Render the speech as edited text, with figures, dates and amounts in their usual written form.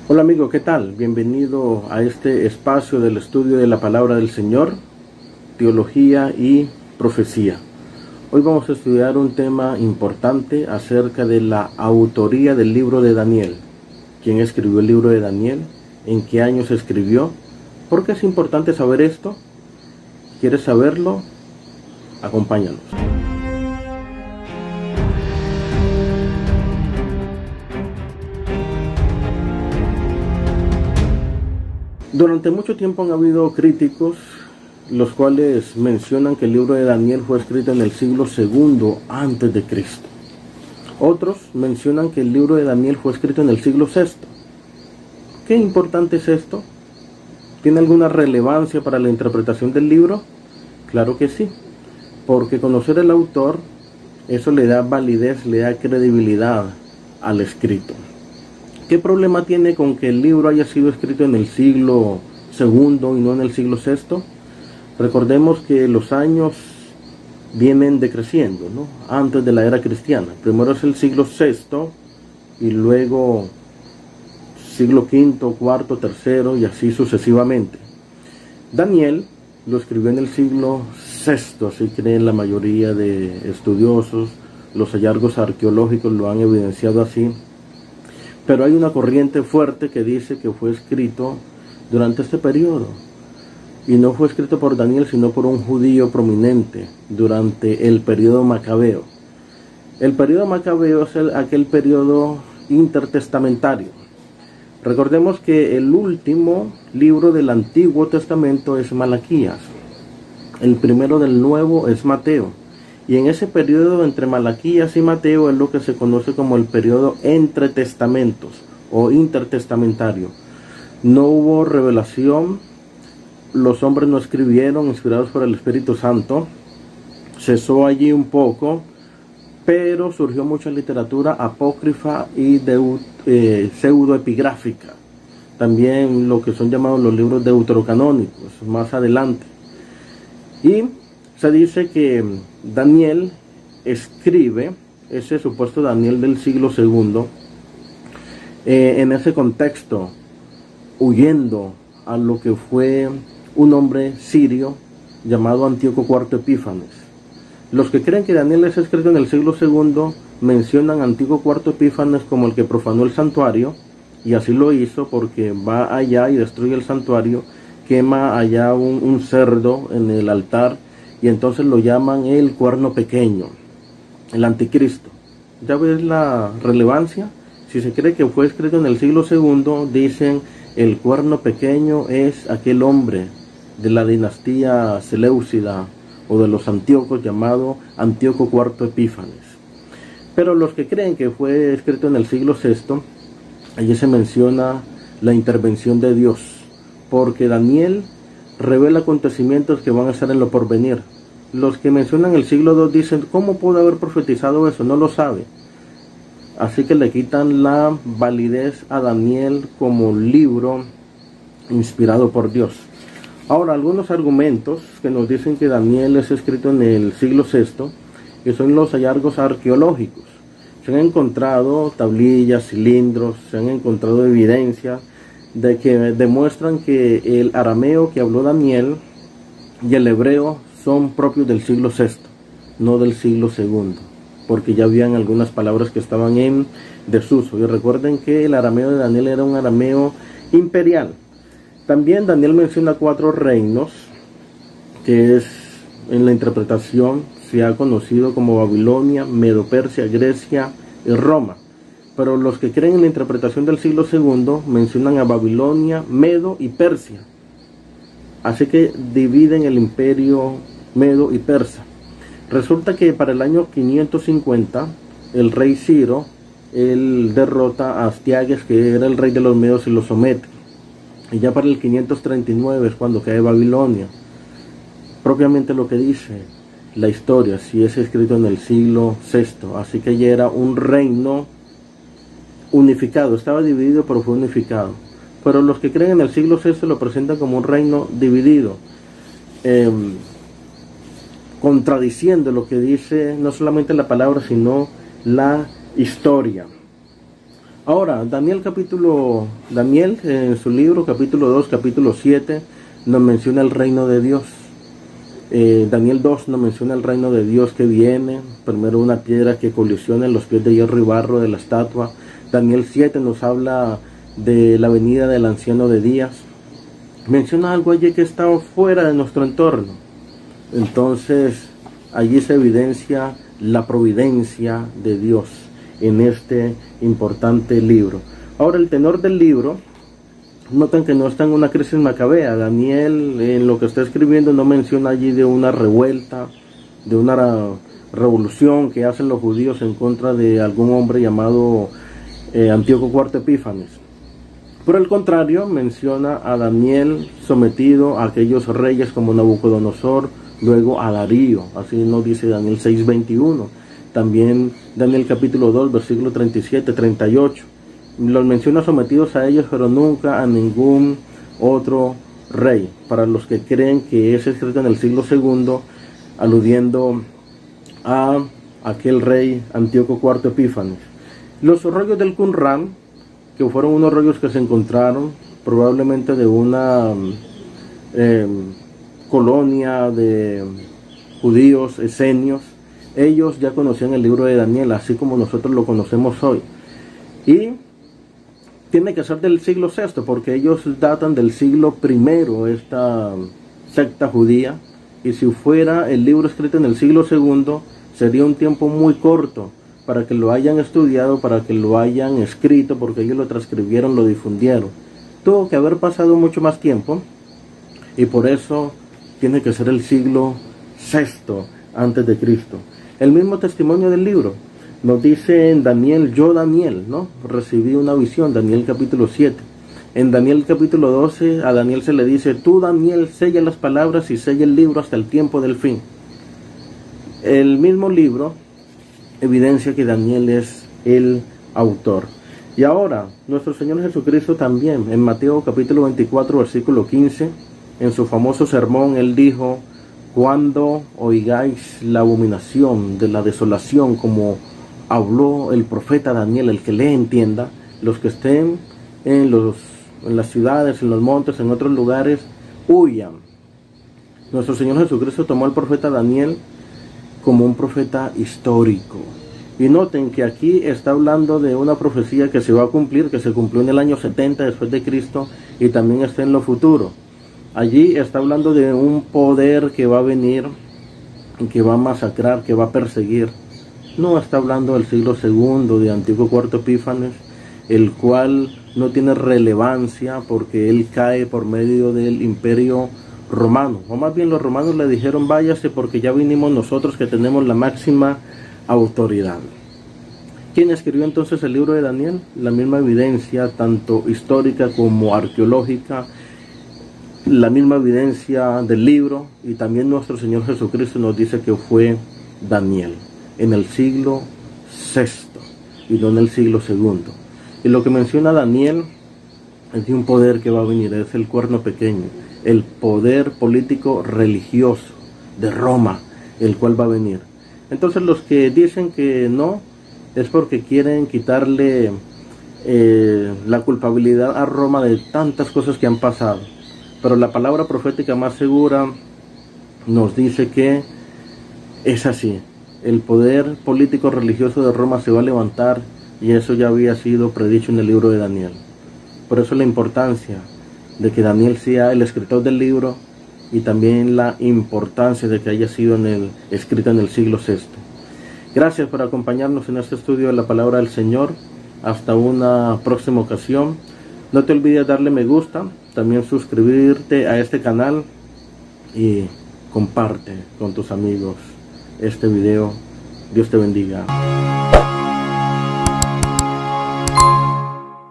Hola amigo, ¿qué tal? Bienvenido a este espacio del estudio de la palabra del Señor, teología y profecía. Hoy vamos a estudiar un tema importante acerca de la autoría del libro de Daniel. ¿Quién escribió el libro de Daniel? ¿En qué año se escribió? ¿Por qué es importante saber esto? ¿Quieres saberlo? Acompáñanos. Durante mucho tiempo han habido críticos los cuales mencionan que el libro de Daniel fue escrito en el siglo II antes de Cristo. Otros mencionan que el libro de Daniel fue escrito en el siglo VI. ¿Qué importante es esto? ¿Tiene alguna relevancia para la interpretación del libro? Claro que sí, porque conocer el autor, eso le da validez, le da credibilidad al escrito. ¿Qué problema tiene con que el libro haya sido escrito en el siglo II y no en el siglo VI? Recordemos que los años vienen decreciendo, ¿no? Antes de la era cristiana. Primero es el siglo VI y luego siglo V, IV, III y así sucesivamente. Daniel lo escribió en el siglo VI, así creen la mayoría de estudiosos. Los hallazgos arqueológicos lo han evidenciado así. Pero hay una corriente fuerte que dice que fue escrito durante este periodo. Y no fue escrito por Daniel, sino por un judío prominente durante el periodo macabeo. El periodo macabeo es aquel periodo intertestamentario. Recordemos que el último libro del Antiguo Testamento es Malaquías. El primero del Nuevo es Mateo. Y en ese periodo entre Malaquías y Mateo es lo que se conoce como el periodo entre testamentos o intertestamentario. No hubo revelación, los hombres no escribieron inspirados por el Espíritu Santo, cesó allí un poco, pero surgió mucha literatura apócrifa y pseudoepigráfica. También lo que son llamados los libros deuterocanónicos, más adelante. Y se dice que Daniel escribe, ese supuesto Daniel del siglo II, en ese contexto, huyendo a lo que fue un hombre sirio llamado Antíoco IV Epífanes. Los que creen que Daniel es escrito en el siglo II mencionan a Antíoco IV Epífanes como el que profanó el santuario, y así lo hizo porque va allá y destruye el santuario, quema allá un cerdo en el altar, y entonces lo llaman el cuerno pequeño, el anticristo. ¿Ya ves la relevancia? Si se cree que fue escrito en el siglo II, dicen el cuerno pequeño es aquel hombre de la dinastía seleucida o de los antíocos llamado Antíoco IV Epífanes. Pero los que creen que fue escrito en el siglo VI, allí se menciona la intervención de Dios, porque Daniel revela acontecimientos que van a estar en lo porvenir. Los que mencionan el siglo II dicen, ¿cómo pudo haber profetizado eso? No lo sabe. Así que le quitan la validez a Daniel como libro inspirado por Dios. Ahora, algunos argumentos que nos dicen que Daniel es escrito en el siglo VI, que son los hallazgos arqueológicos. Se han encontrado tablillas, cilindros, se han encontrado evidencias de que demuestran que el arameo que habló Daniel y el hebreo son propios del siglo VI, no del siglo II, porque ya habían algunas palabras que estaban en desuso. Y recuerden que el arameo de Daniel era un arameo imperial. También Daniel menciona 4 reinos, que es en la interpretación se ha conocido como Babilonia, Medo-Persia, Grecia y Roma. Pero los que creen en la interpretación del siglo II mencionan a Babilonia, Medo y Persia. Así que dividen el imperio Medo y Persa. Resulta que para el año 550, el rey Ciro, él derrota a Astiages, que era el rey de los Medos, y lo somete. Y ya para el 539 es cuando cae Babilonia. Propiamente lo que dice la historia, si es escrito en el siglo VI. Así que ya era un reino unificado, estaba dividido pero fue unificado. Pero los que creen en el siglo VI lo presentan como un reino dividido, contradiciendo lo que dice no solamente la palabra sino la historia. Ahora, Daniel en su libro, capítulo 2, capítulo 7, nos menciona el reino de Dios. Daniel 2 nos menciona el reino de Dios que viene. Primero una piedra que colisiona en los pies de hierro y barro de la estatua. Daniel 7 nos habla de la venida del anciano de días. Menciona algo allí que está fuera de nuestro entorno. Entonces, allí se evidencia la providencia de Dios en este importante libro. Ahora, el tenor del libro, notan que no está en una crisis macabea. Daniel, en lo que está escribiendo, no menciona allí de una revuelta, de una revolución que hacen los judíos en contra de algún hombre llamado Antíoco IV Epífanes. Por el contrario, menciona a Daniel sometido a aquellos reyes como Nabucodonosor, luego a Darío, así nos dice Daniel 6:21. También Daniel capítulo 2, versículo 37-38. Los menciona sometidos a ellos, pero nunca a ningún otro rey. Para los que creen que es escrito en el siglo II, aludiendo a aquel rey Antíoco IV Epífanes. Los rollos del Qumran, que fueron unos rollos que se encontraron probablemente de una colonia de judíos esenios, ellos ya conocían el libro de Daniel, así como nosotros lo conocemos hoy. Y tiene que ser del siglo VI, porque ellos datan del siglo I, esta secta judía, y si fuera el libro escrito en el siglo II, sería un tiempo muy corto para que lo hayan estudiado, para que lo hayan escrito, porque ellos lo transcribieron, lo difundieron. Tuvo que haber pasado mucho más tiempo, y por eso tiene que ser el siglo VI antes de Cristo. El mismo testimonio del libro nos dice en Daniel, yo Daniel, ¿no? Recibí una visión, Daniel capítulo 7. En Daniel capítulo 12, a Daniel se le dice, tú Daniel, sella las palabras y sella el libro hasta el tiempo del fin. El mismo libro evidencia que Daniel es el autor. Y ahora, nuestro Señor Jesucristo también, en Mateo capítulo 24, versículo 15, en su famoso sermón, él dijo, cuando oigáis la abominación de la desolación, como habló el profeta Daniel, el que le entienda, los que estén en las ciudades, en los montes, en otros lugares, huyan. Nuestro Señor Jesucristo tomó al profeta Daniel como un profeta histórico. Y noten que aquí está hablando de una profecía que se va a cumplir, que se cumplió en el año 70 después de Cristo y también está en lo futuro. Allí está hablando de un poder que va a venir, que va a masacrar, que va a perseguir. No está hablando del siglo II, de Antíoco IV Epífanes, el cual no tiene relevancia porque él cae por medio del imperio romano. O más bien los romanos le dijeron, váyase porque ya vinimos nosotros que tenemos la máxima autoridad. ¿Quién escribió entonces el libro de Daniel? La misma evidencia, tanto histórica como arqueológica, la misma evidencia del libro, y también nuestro Señor Jesucristo nos dice que fue Daniel en el siglo VI y no en el siglo II. Y lo que menciona Daniel es de un poder que va a venir, es el cuerno pequeño, el poder político religioso de Roma, el cual va a venir. Entonces los que dicen que no, es porque quieren quitarle la culpabilidad a Roma de tantas cosas que han pasado. Pero la palabra profética más segura nos dice que es así. El poder político religioso de Roma se va a levantar, y eso ya había sido predicho en el libro de Daniel. Por eso la importancia de que Daniel sea el escritor del libro, y también la importancia de que haya sido escrito en el siglo VI. Gracias por acompañarnos en este estudio de la palabra del Señor. Hasta una próxima ocasión. No te olvides darle me gusta, también suscribirte a este canal y comparte con tus amigos este video. Dios te bendiga.